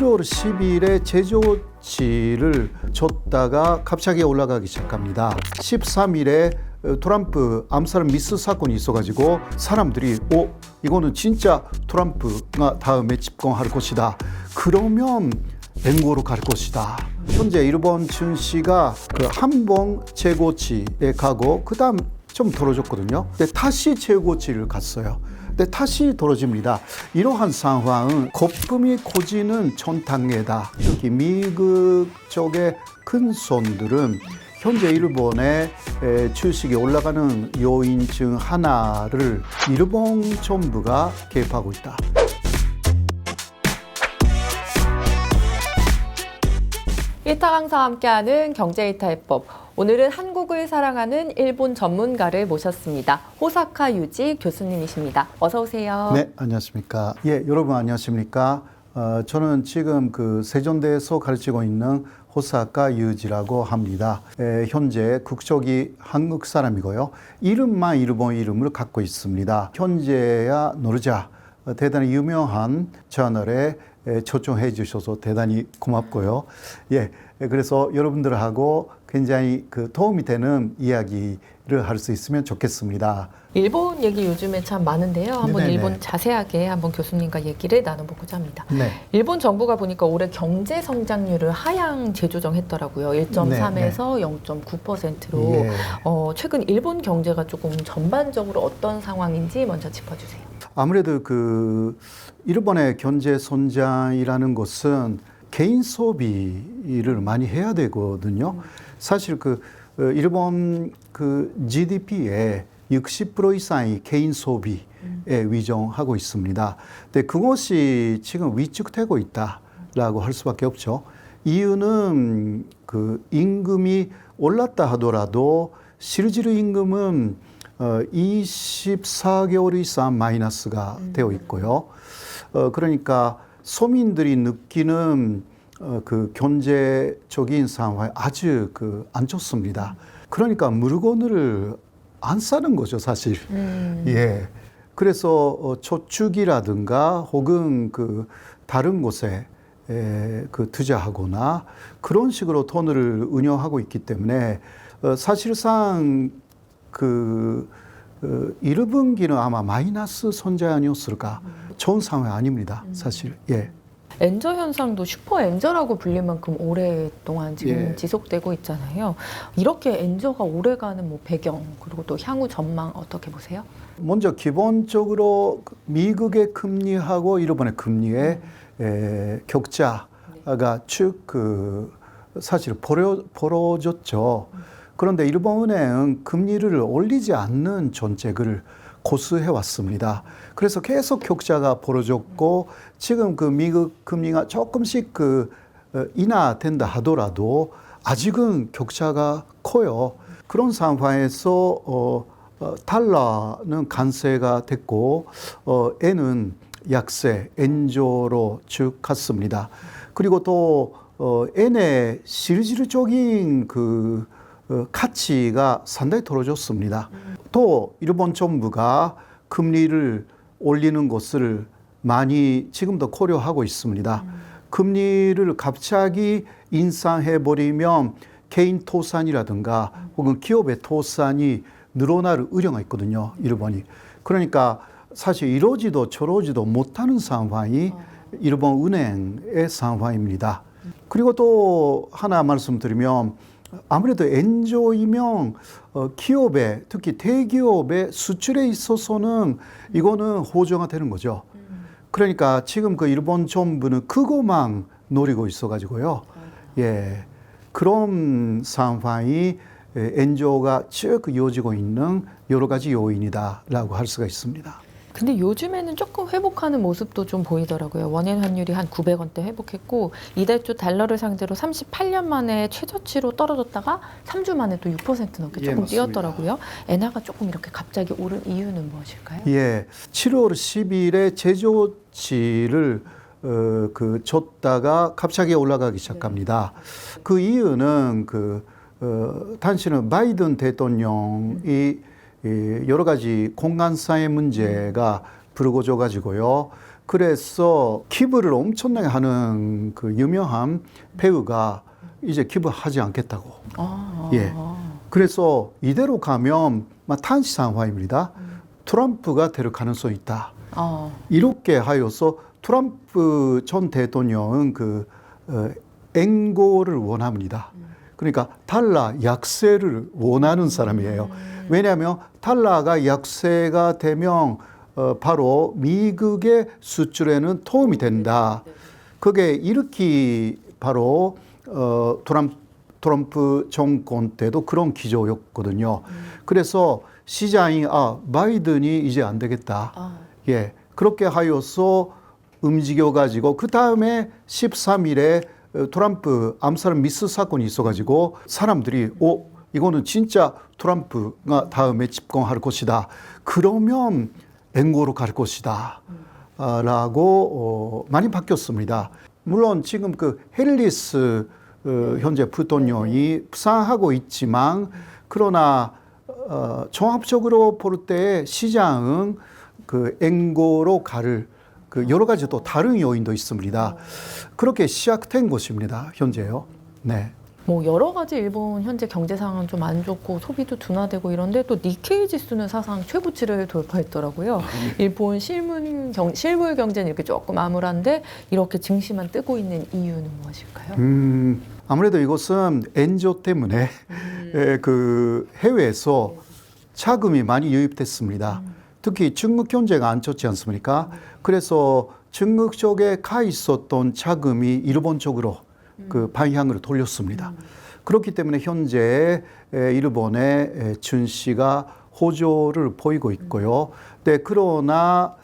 7월 10일에 제조치를 줬다가 갑자기 올라가기 시작합니다. 13일에 트럼프 암살 미스 사건이 있어가지고 사람들이 이거는 진짜 트럼프가 다음에 집권할 것이다. 그러면 앵고로 갈 것이다. 현재 일본 증시가 그 한번 최고치에 가고 그 다음 좀 떨어졌거든요. 근데 다시 최고치를 갔어요. 근데 다시 떨어집니다. 이러한 상황은 거품이 커지는 전 단계다. 특히 미국 쪽의 큰 손들은 현재 일본의 주식이 올라가는 요인 중 하나를 일본 정부가 개입하고 있다. 일타 강사와 함께하는 경제일타 해법. 오늘은 한국을 사랑하는 일본 전문가를 모셨습니다. 호사카 유지 교수님이십니다. 어서 오세요. 네, 안녕하십니까. 예, 여러분 안녕하십니까. 저는 지금 그 세종대에서 가르치고 있는 호사카 유지라고 합니다. 현재 국적이 한국 사람이고요. 이름만 일본 이름을 갖고 있습니다. 현재야 노르자 대단히 유명한 채널에 초청해 주셔서 대단히 고맙고요. 예, 그래서 여러분들하고 굉장히 그 도움이 되는 이야기를 할 수 있으면 좋겠습니다. 일본 얘기 요즘에 참 많은데요. 한번 네네네. 일본 자세하게 한번 교수님과 얘기를 나눠보고자 합니다. 네. 일본 정부가 보니까 올해 경제 성장률을 하향 재조정했더라고요. 1.3에서 0.9%로. 예. 최근 일본 경제가 조금 전반적으로 어떤 상황인지 먼저 짚어주세요. 아무래도 그 일본의 경제 성장이라는 것은 개인 소비를 많이 해야 되거든요. 사실 그 일본 그 GDP의 60% 이상이 개인 소비에 위정하고 있습니다. 근데 그것이 지금 위축되고 있다라고 할 수밖에 없죠. 이유는 그 임금이 올랐다 하더라도 실질 임금은 24개월 이상 마이너스가 되어 있고요. 그러니까 서민들이 느끼는 그 경제적인 상황이 아주 안 좋습니다. 그러니까 물건을 안 사는 거죠, 사실. 예. 그래서 저축이라든가 혹은 그 다른 곳에 그 투자하거나 그런 식으로 돈을 운영하고 있기 때문에 사실상 그 1분기는 아마 마이너스 손재 아니었을까. 좋은 상황이 아닙니다, 사실. 예. 엔저 현상도 슈퍼 엔저라고 불릴 만큼 오랫동안 지금 예. 지속되고 있잖아요. 이렇게 엔저가 오래가는 뭐 배경 그리고 또 향후 전망 어떻게 보세요? 먼저 기본적으로 미국의 금리하고 일본의 금리의 격차가 쭉 사실 벌어졌죠. 그런데 일본은행은 금리를 올리지 않는 정책을 고수해 왔습니다. 그래서 계속 격차가 벌어졌고 지금 그 미국 금리가 조금씩 인하된다 하더라도 아직은 격차가 커요. 그런 상황에서 달러는 강세가 됐고 엔은 약세, 엔저로 쭉 갔습니다. 그리고 또 엔의 실질적인 가치가 상당히 떨어졌습니다. 또 일본 정부가 금리를 올리는 것을 많이 지금도 고려하고 있습니다. 금리를 갑자기 인상해버리면 개인 토산이라든가 혹은 기업의 토산이 늘어날 우려가 있거든요, 일본이. 그러니까 사실 이러지도 저러지도 못하는 상황이 일본 은행의 상황입니다. 그리고 또 하나 말씀드리면 아무래도 엔저이면 기업의 특히 대기업의 수출에 있어서는 이거는 호조가 되는 거죠. 그러니까 지금 그 일본 정부는 그것만 노리고 있어가지고요. 예, 그런 상황이 엔저가 쭉 이어지고 있는 여러 가지 요인이다라고 할 수가 있습니다. 근데 요즘에는 조금 회복하는 모습도 좀 보이더라고요. 원엔 환율이 한 900원대 회복했고 이달 초 달러를 상대로 38년 만에 최저치로 떨어졌다가 3주 만에 또 6% 넘게 조금 맞습니다. 뛰었더라고요. 엔화가 조금 이렇게 갑자기 오른 이유는 무엇일까요? 예, 7월 10일에 제조치를 줬다가 갑자기 올라가기 시작합니다. 그 이유는 당시는 바이든 대통령이 여러 가지 공간사의 문제가 불거져 가지고요. 그래서 기부를 엄청나게 하는 그 유명한 배우가 이제 기부하지 않겠다고. 예. 그래서 이대로 가면 탄시 상황입니다. 트럼프가 될 가능성이 있다. 이렇게 하여서 트럼프 전 대통령은 앵고를 원합니다. 그러니까 달러 약세를 원하는 사람이에요. 왜냐하면 달러가 약세가 되면 바로 미국의 수출에는 도움이 된다. 그게 이렇게 바로 트럼프 정권 때도 그런 기조였거든요. 그래서 시장이 바이든이 이제 안 되겠다. 예, 그렇게 하여서 움직여가지고 그 다음에 13일에 트럼프 암살 미스 사건이 있어가지고 사람들이 이거는 진짜 트럼프가 다음에 집권할 것이다. 그러면 앵고로 갈 것이다. 라고 많이 바뀌었습니다. 물론 지금 해리스 현재 부통령이 부상하고 있지만 그러나 종합적으로 볼 때 시장은 앵고로 갈 여러 가지 또 다른 요인도 있습니다. 그렇게 시작된 것입니다. 현재요. 네. 뭐 여러 가지 일본 현재 경제 상황은 좀 안 좋고 소비도 둔화되고 이런데 또 니케이 지수는 사상 최고치를 돌파했더라고요. 일본 실물 경제는 이렇게 조금 암울한데 이렇게 증시만 뜨고 있는 이유는 무엇일까요? 아무래도 이것은 엔조 때문에 해외에서 자금이 많이 유입됐습니다. 특히 중국 경제가 안 좋지 않습니까? 그래서 중국 쪽에 가 있었던 자금이 일본 쪽으로 방향을 돌렸습니다. 그렇기 때문에 현재 일본의 증시가 호조를 보이고 있고요. 네, 그러나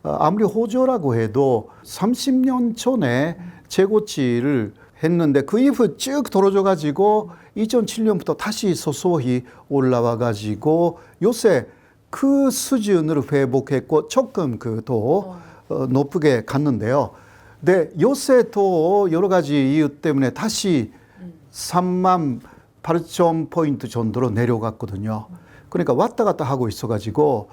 아무리 호조라고 해도 30년 전에 최고치를 했는데 그 이후 쭉 떨어져 가지고 2007년부터 다시 서서히 올라와 가지고 요새 그 수준으로 회복했고 조금 더 높게 갔는데요. 네, 요새 또 여러 가지 이유 때문에 다시 3만 8천 포인트 정도로 내려갔거든요. 그러니까 왔다 갔다 하고 있어가지고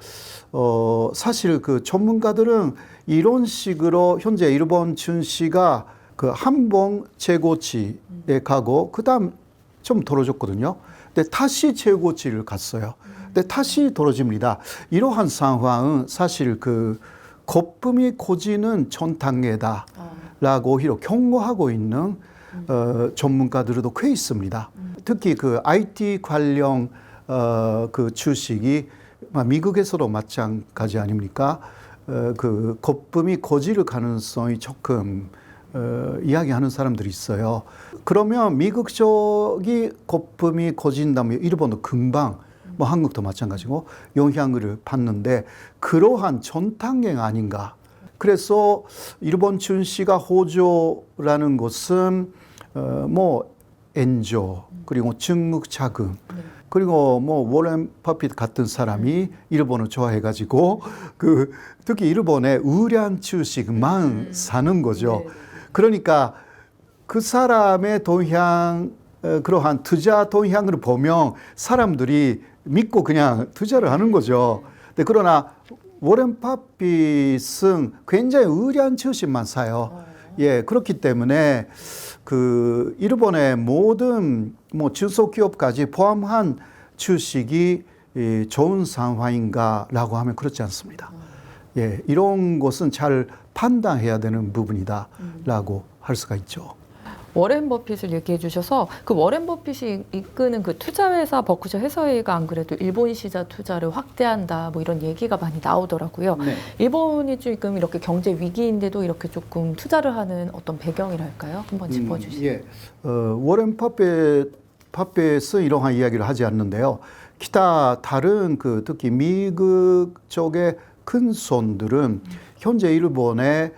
사실 전문가들은 이런 식으로 현재 일본 증시가 한 번 최고치에 가고 그다음 좀 떨어졌거든요. 근데 다시 최고치를 갔어요. 근데 다시 떨어집니다. 이러한 상황은 사실 거품이 고지는 전 단계다라고 오히려 경고하고 있는 전문가들도 꽤 있습니다. 특히 IT 관련 주식이 미국에서도 마찬가지 아닙니까? 거품이 고질 가능성이 조금 이야기하는 사람들이 있어요. 그러면 미국 쪽이 거품이 고진다면 일본도 금방 한국도 마찬가지고 영향을 받는데 그러한 전탄경 아닌가. 그래서 일본 증시가 호조라는 것은 엔조 그리고 중국 자금 그리고 워렌 버핏 같은 사람이 일본을 좋아해가지고 특히 일본의 우량 주식만 사는 거죠. 그러니까 그 사람의 동향 그러한 투자 동향을 보면 사람들이 믿고 그냥 투자를 하는 거죠. 그러나 워렌 버핏은 굉장히 우량 주식만 사요. 예, 그렇기 때문에 일본의 모든 중소기업까지 포함한 주식이 좋은 상황인가라고 하면 그렇지 않습니다. 예, 이런 것은 잘 판단해야 되는 부분이다라고 할 수가 있죠. 워렌 버핏을 얘기해 주셔서 워렌 버핏이 이끄는 투자회사 버크셔 해서웨이가 안 그래도 일본 시장 투자를 확대한다 이런 얘기가 많이 나오더라고요. 네. 일본이 지금 이렇게 경제 위기인데도 이렇게 조금 투자를 하는 어떤 배경이랄까요? 한번 짚어주시죠. 예, 워렌 버핏은 이러한 이야기를 하지 않는데요. 기타 다른 특히 미국 쪽의 큰 손들은 현재 일본의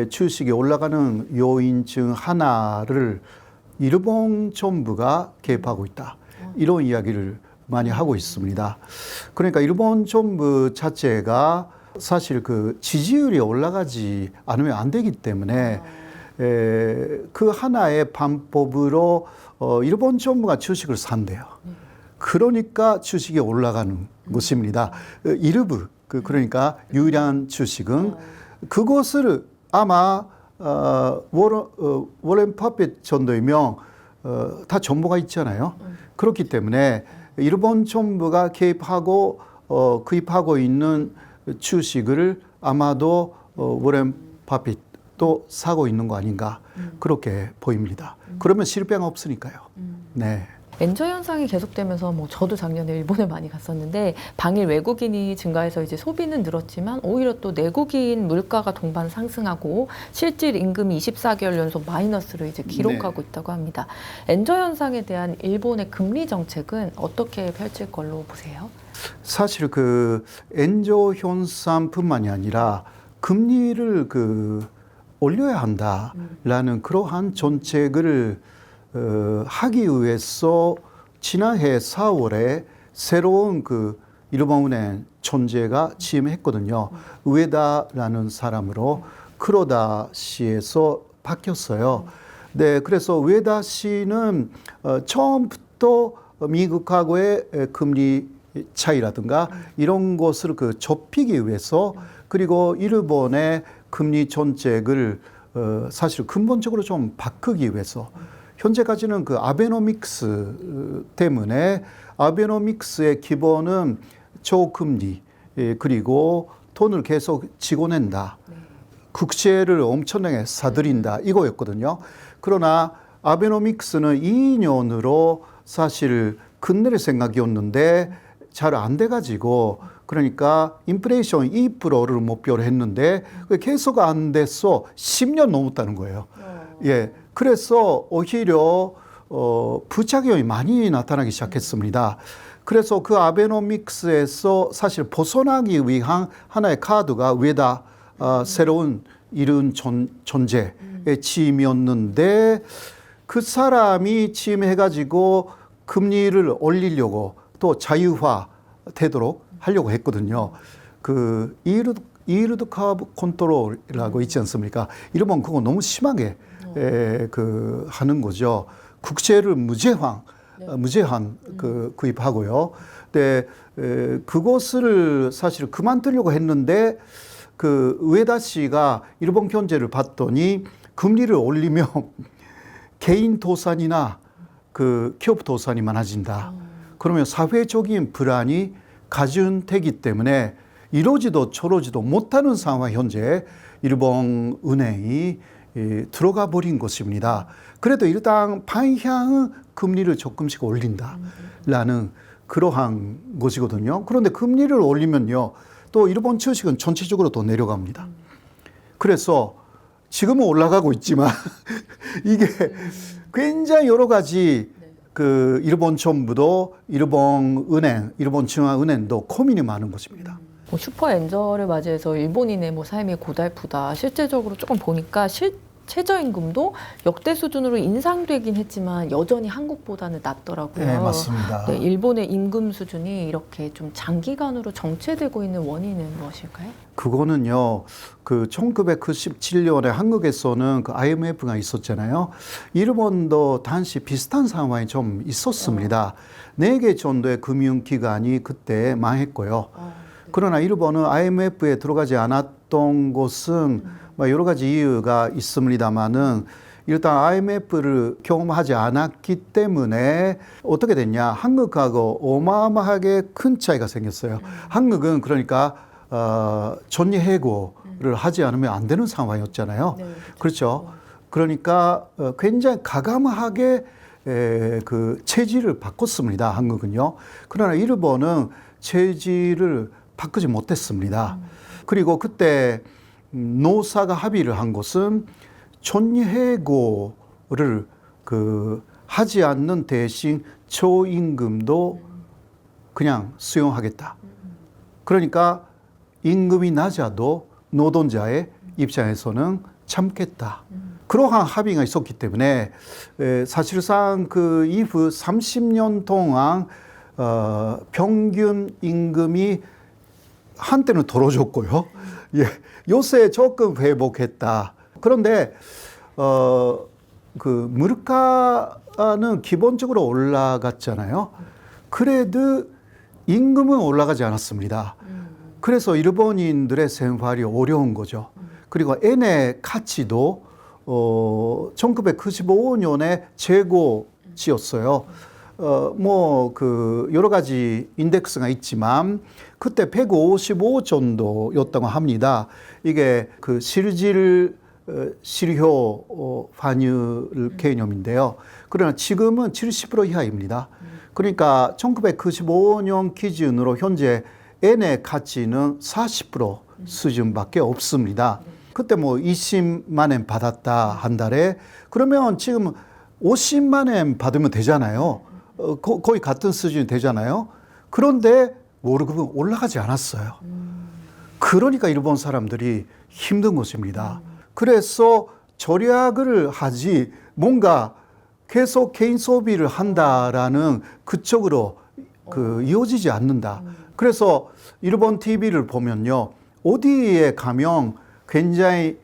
주식이 올라가는 요인 중 하나를 일본 정부가 개입하고 있다. 이런 이야기를 많이 하고 있습니다. 그러니까 일본 정부 자체가 사실 지지율이 올라가지 않으면 안 되기 때문에 그 하나의 방법으로 일본 정부가 주식을 산대요. 그러니까 주식이 올라가는 것입니다. 일부 그러니까 유일한 주식은 그것을 아마 워렌 버핏 정도이면 다 정보가 있잖아요. 그렇기 때문에 일본 정부가 개입하고 구입하고 있는 주식을 아마도 워렌 버핏도 사고 있는 거 아닌가 그렇게 보입니다. 그러면 실패가 없으니까요. 네. 엔저 현상이 계속되면서 뭐 저도 작년에 일본에 많이 갔었는데 방일 외국인이 증가해서 이제 소비는 늘었지만 오히려 또 내국인 물가가 동반 상승하고 실질 임금이 24개월 연속 마이너스를 이제 기록하고 있다고 합니다. 엔저 현상에 대한 일본의 금리 정책은 어떻게 펼칠 걸로 보세요? 사실 그 엔저 현상뿐만이 아니라 금리를 올려야 한다라는 그러한 정책을 하기 위해서 지난해 4월에 새로운 일본은행 존재가 취임했거든요. 우에다라는 사람으로 크로다 시에서 바뀌었어요. 네, 그래서 우에다 씨는 처음부터 미국하고의 금리 차이라든가 이런 것을 좁히기 위해서 그리고 일본의 금리 정책을 사실 근본적으로 좀 바꾸기 위해서 현재까지는 아베노믹스 때문에 아베노믹스의 기본은 저금리 그리고 돈을 계속 지고낸다. 국채를 엄청나게 사들인다. 이거였거든요. 그러나 아베노믹스는 2년으로 사실 끝낼 생각이었는데 잘 안 돼가지고 그러니까 인플레이션 2%를 목표로 했는데 계속 안 돼서 10년 넘었다는 거예요. 예. 그래서 오히려 부작용이 많이 나타나기 시작했습니다. 그래서 그 아베노믹스에서 사실 벗어나기 위한 하나의 카드가 우에다 새로운 이른 존재의 취임이었는데 그 사람이 취임해가지고 금리를 올리려고 또 자유화 되도록 하려고 했거든요. 이일드 커브 컨트롤이라고 있지 않습니까? 이러면 그거 너무 심하게 하는 거죠. 국채를 무제한 구입하고요. 근데 그것을 사실 그만두려고 했는데 우에다 씨가 일본 경제를 봤더니 금리를 올리면 개인 도산이나 기업 도산이 많아진다. 그러면 사회적인 불안이 가중되기 때문에 이러지도 저러지도 못하는 상황 현재 일본 은행이 들어가 버린 것입니다. 그래도 일단 방향은 금리를 조금씩 올린다라는 그러한 것이거든요. 그런데 금리를 올리면요, 또 일본 주식은 전체적으로 또 내려갑니다. 그래서 지금은 올라가고 있지만 이게 굉장히 여러 가지 일본 정부도 일본 중앙은행도 고민이 많은 것입니다. 슈퍼 엔저를 맞이해서 일본인의 삶이 고달프다. 실제적으로 조금 보니까 최저임금도 역대 수준으로 인상되긴 했지만 여전히 한국보다는 낮더라고요. 네, 맞습니다. 네, 일본의 임금 수준이 이렇게 좀 장기간으로 정체되고 있는 원인은 무엇일까요? 그거는요, 1997년에 한국에서는 IMF가 있었잖아요. 일본도 당시 비슷한 상황이 좀 있었습니다. 4개 정도의 금융기관이 그때 망했고요. 그러나 일본은 IMF에 들어가지 않았던 것은 여러 가지 이유가 있습니다만은 일단 IMF를 경험하지 않았기 때문에 어떻게 됐냐. 한국하고 어마어마하게 큰 차이가 생겼어요. 한국은 그러니까 전리해고를 하지 않으면 안 되는 상황이었잖아요. 네, 그렇죠. 그러니까 굉장히 과감하게 체질을 바꿨습니다. 한국은요. 그러나 일본은 체질을 바꾸지 못했습니다. 그리고 그때 노사가 합의를 한 것은 전리해고를 하지 않는 대신 초임금도 그냥 수용하겠다. 그러니까 임금이 낮아도 노동자의 입장에서는 참겠다. 그러한 합의가 있었기 때문에 사실상 그 이후 30년 동안 평균 임금이 한때는 떨어졌고요. 예, 요새 조금 회복했다. 그런데 물가는 기본적으로 올라갔잖아요. 그래도 임금은 올라가지 않았습니다. 그래서 일본인들의 생활이 어려운 거죠. 그리고 N의 가치도 1995년에 최고치였어요. 여러 가지 인덱스가 있지만 그때 155 정도였다고 합니다. 이게 그 실질 실효 환율 개념인데요. 그러나 지금은 70% 이하입니다. 그러니까 1995년 기준으로 현재 N의 가치는 40% 수준밖에 없습니다. 그때 뭐 20만 엔 받았다 한 달에 그러면 지금 50만 엔 받으면 되잖아요. 거의 같은 수준이 되잖아요. 그런데 월급은 올라가지 않았어요. 그러니까 일본 사람들이 힘든 것입니다. 그래서 절약을 하지 뭔가 계속 개인 소비를 한다라는 그쪽으로 이어지지 않는다. 그래서 일본 TV를 보면요. 어디에 가면 굉장히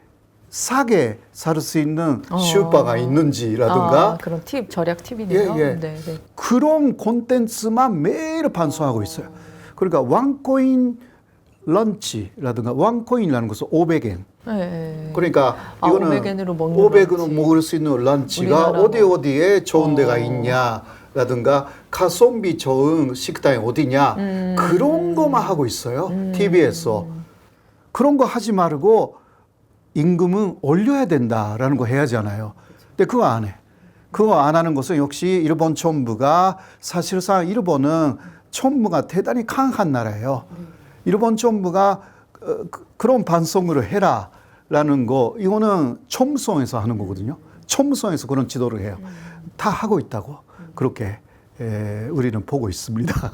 싸게 살 수 있는 슈퍼가 있는지라든가 그런 팁, 절약 팁이네요. 예. 네. 그런 콘텐츠만 매일 방송하고 있어요. 그러니까 원코인 런치라든가 원코인이라는 것은 500엔. 네. 그러니까 이거는 500엔으로 먹는 500으로 런치. 먹을 수 있는 런치가 어디에 좋은 데가 있냐라든가 가성비 좋은 식당이 어디냐 그런 거만 하고 있어요. TV에서. 그런 거 하지 말고 임금은 올려야 된다라는 거 해야 하잖아요. 근데 그거 안 해. 그거 안 하는 것은 역시 일본 정부가 사실상 일본은 정부가 대단히 강한 나라예요. 일본 정부가 그런 반성을 해라라는 거 이거는 총무성에서 하는 거거든요. 총무성에서 그런 지도를 해요. 다 하고 있다고 그렇게 우리는 보고 있습니다.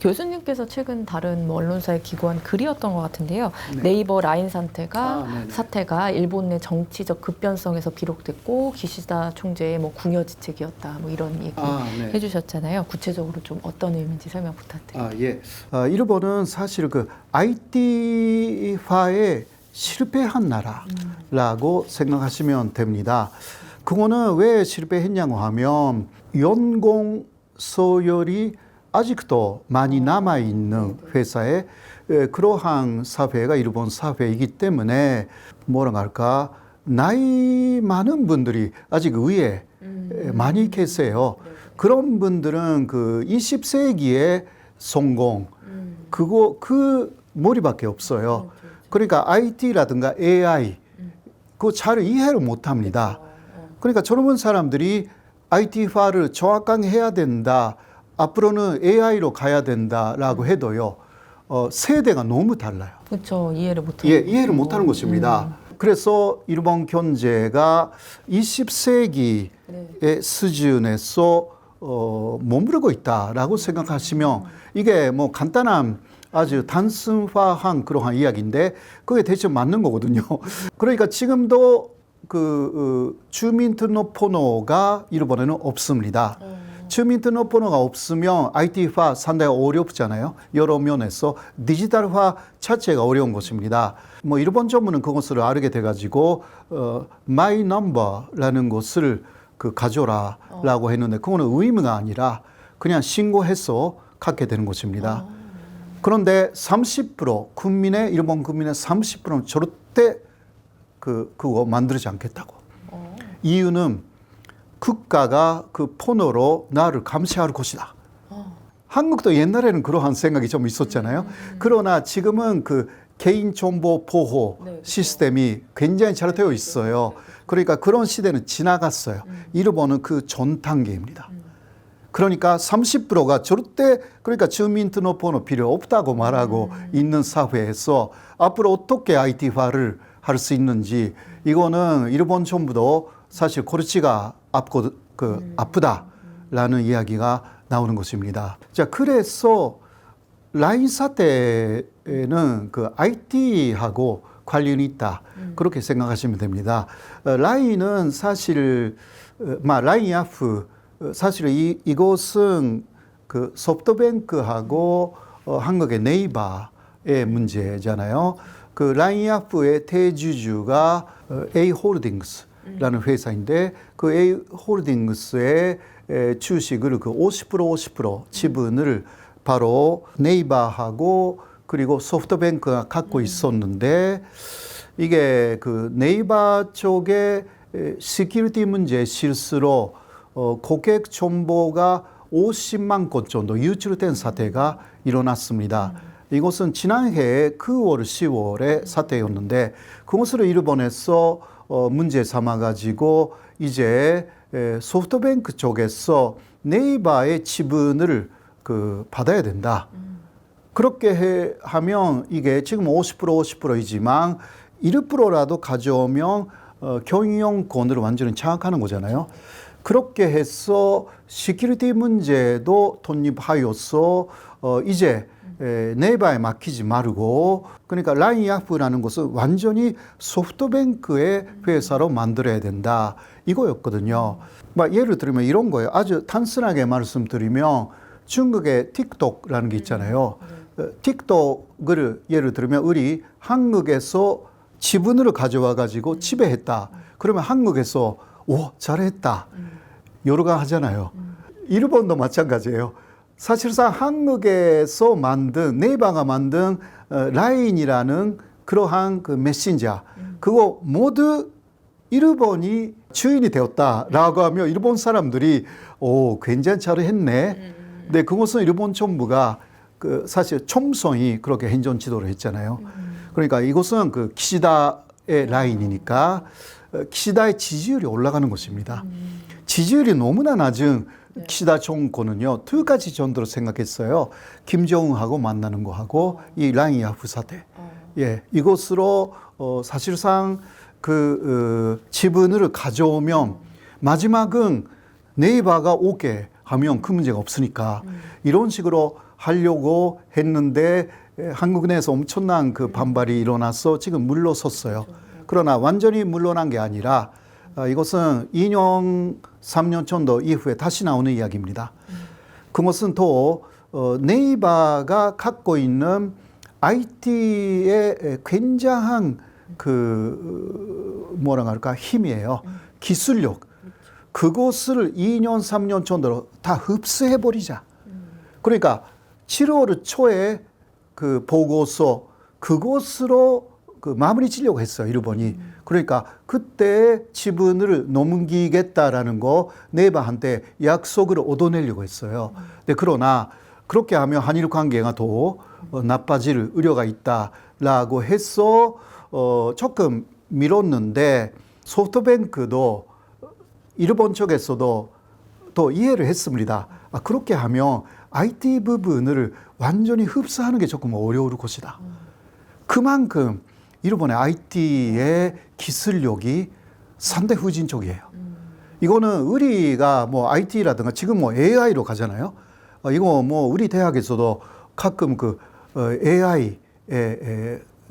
교수님께서 최근 다른 언론사에 기고한 글이었던 것 같은데요. 네이버 라인 사태가 일본 내 정치적 급변성에서 비롯됐고 기시다 총재의 뭐 궁여지책이었다. 뭐 이런 얘기 해주셨잖아요. 구체적으로 좀 어떤 의미인지 설명 부탁드립니다. 일본은 사실 그 IT화에 실패한 나라라고 생각하시면 됩니다. 그거는 왜 실패했냐고 하면 연공 소열이 아직도 많이 남아있는 회사에 그러한 사회가 일본 사회이기 때문에 뭐라 할까 나이 많은 분들이 아직 위에 많이 계세요. 그런 분들은 그 20세기의 성공 그 머리밖에 없어요. 그러니까 IT라든가 AI 그거 잘 이해를 못합니다. 그러니까 젊은 사람들이 IT화를 정확하게 해야 된다. 앞으로는 AI로 가야 된다라고 해도요. 세대가 너무 달라요. 그렇죠. 이해를 못하는 이해를 못하는 것입니다. 그래서 일본 경제가 20세기의 수준에서 머무르고 있다라고 생각하시면 이게 뭐 간단한 아주 단순화한 그러한 이야기인데 그게 대체 맞는 거거든요. 그러니까 지금도 주민등록번호가 일본에는 없습니다. 주민등록번호가 없으면 IT화 상당히 어렵잖아요. 여러 면에서 디지털화 자체가 어려운 것입니다. 뭐 일본 정부는 그것을 알게 돼가지고 마이 넘버라는 것을 가져라라고 했는데 그거는 의무가 아니라 그냥 신고해서 갖게 되는 것입니다. 그런데 30% 일본 국민의 30%는 절대 그거 만들지 않겠다고. 이유는 국가가 그 번호로 나를 감시할 것이다. 한국도 옛날에는 그러한 생각이 좀 있었잖아요. 그러나 지금은 그 개인정보 보호 시스템이 굉장히 잘 되어 있어요. 그러니까 그런 시대는 지나갔어요. 일본은 그 전 단계입니다. 그러니까 30%가 절대 그러니까 주민등록번호 필요 없다고 말하고 있는 사회에서 앞으로 어떻게 IT화를 할 수 있는지 이거는 일본 정부도 사실 골치가 아프다라는 이야기가 나오는 것입니다. 자, 그래서 라인 사태는 그 IT하고 관련이 있다. 그렇게 생각하시면 됩니다. 라인은 사실 라인 야후 사실 이것은 그 소프트뱅크하고 한국의 네이버의 문제잖아요. 그 라인 야후의 대주주가 A홀딩스라는 회사인데 그 A홀딩스의 주식을 그 50% 지분을 바로 네이버하고 그리고 소프트뱅크가 갖고 있었는데 이게 그 네이버 쪽의 시큐리티 문제 실수로 고객 정보가 50만 건 정도 유출된 사태가 일어났습니다. 이것은 지난해 9월, 10월에 사태였는데 그것을 일본에서 문제 삼아가지고 이제 소프트뱅크 쪽에서 네이버의 지분을 받아야 된다. 그렇게 하면 이게 지금 50% 50%이지만 1%라도 가져오면 경영권을 완전히 장악하는 거잖아요. 그렇게 해서 시큐리티 문제도 독립하여서 이제 네이버에 맡기지 말고 그러니까 라인 야후라는 것은 완전히 소프트뱅크의 회사로 만들어야 된다 이거였거든요. 예를 들면 이런 거예요. 아주 단순하게 말씀드리면 중국의 틱톡라는 게 있잖아요. 틱톡을 예를 들면 우리 한국에서 지분을 가져와 가지고 지배했다. 그러면 한국에서 오 잘했다. 여러 가 하잖아요. 일본도 마찬가지예요. 사실상 한국에서 만든 네이버가 만든 라인이라는 그러한 그 메신저 그거 모두 일본이 주인이 되었다라고 하면 일본 사람들이 오 굉장히 잘했네. 근데 그것은 일본 정부가 그 사실 촘성이 그렇게 행정 지도를 했잖아요. 그러니까 이것은 그 기시다의 라인이니까 기시다의 지지율이 올라가는 것입니다. 지지율이 너무나 낮은 기시다 정권은요 두 가지 정도로 생각했어요. 김정은하고 만나는 거하고 이 라인 야후 사태. 예, 이것으로 사실상 그 지분을 가져오면 마지막은 네이버가 오게 하면 그 문제가 없으니까 이런 식으로 하려고 했는데 한국 내에서 엄청난 그 반발이 일어나서 지금 물러섰어요. 그러나 완전히 물러난 게 아니라 이것은 2년, 3년 정도 이후에 다시 나오는 이야기입니다. 그것은 또 네이버가 갖고 있는 IT의 굉장한 그 뭐라 할까 힘이에요. 기술력. 그것을 2년, 3년 정도로 다 흡수해 버리자. 그러니까 7월 초에 그 보고서 그것으로 그 마무리 지려고 했어요, 일본이. 그러니까 그때 지분을 넘기겠다라는 거 네이버한테 약속을 얻어내려고 했어요. 근데 그러나 그렇게 하면 한일 관계가 더 나빠질 우려가 있다라고 해서 조금 미뤘는데 소프트뱅크도 일본 쪽에서도 또 이해를 했습니다. 그렇게 하면 IT 부분을 완전히 흡수하는 게 조금 어려울 것이다. 그만큼 일본의 IT의 기술력이 상대 후진적이에요. 이거는 우리가 뭐 IT라든가 지금 뭐 AI로 가잖아요. 이거 뭐 우리 대학에서도 가끔 그 AI의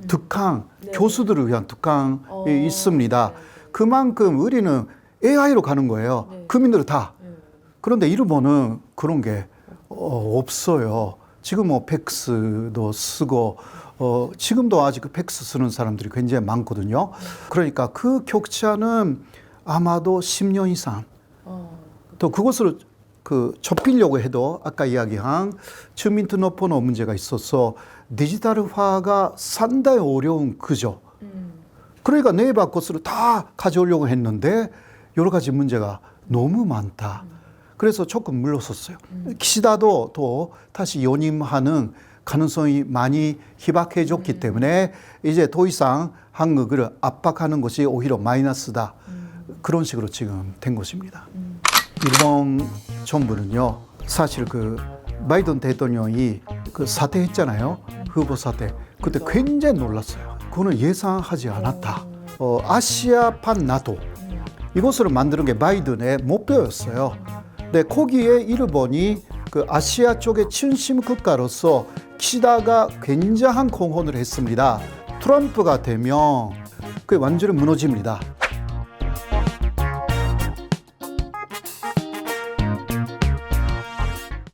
특강, 교수들을 위한 특강이 있습니다. 그만큼 우리는 AI로 가는 거예요. 국민들 다. 그런데 일본은 그런 게 없어요. 지금 뭐 팩스도 쓰고 지금도 아직 그 팩스 쓰는 사람들이 굉장히 많거든요. 그러니까 그 격차는 아마도 10년 이상. 또 그것을 그 좁히려고 해도 아까 이야기한 주민등록번호 문제가 있어서 디지털화가 상당히 어려운 구조. 그러니까 네이버 것을 다 가져오려고 했는데 여러 가지 문제가 너무 많다. 그래서 조금 물러섰어요. 기시다도 또 다시 연임하는 가능성이 많이 희박해졌기 때문에 이제 더 이상 한국을 압박하는 것이 오히려 마이너스다. 그런 식으로 지금 된 것입니다. 일본 정부는요, 사실 그 바이든 대통령이 그 사퇴했잖아요. 후보 사퇴. 그때 굉장히 놀랐어요. 그거는 예상하지 않았다. 아시아판 나토. 이것을 만드는 게 바이든의 목표였어요. 근데 거기에 일본이 그 아시아 쪽의 중심 국가로서 기시다가 굉장한 공헌을 했습니다. 트럼프가 되면 그게 완전히 무너집니다.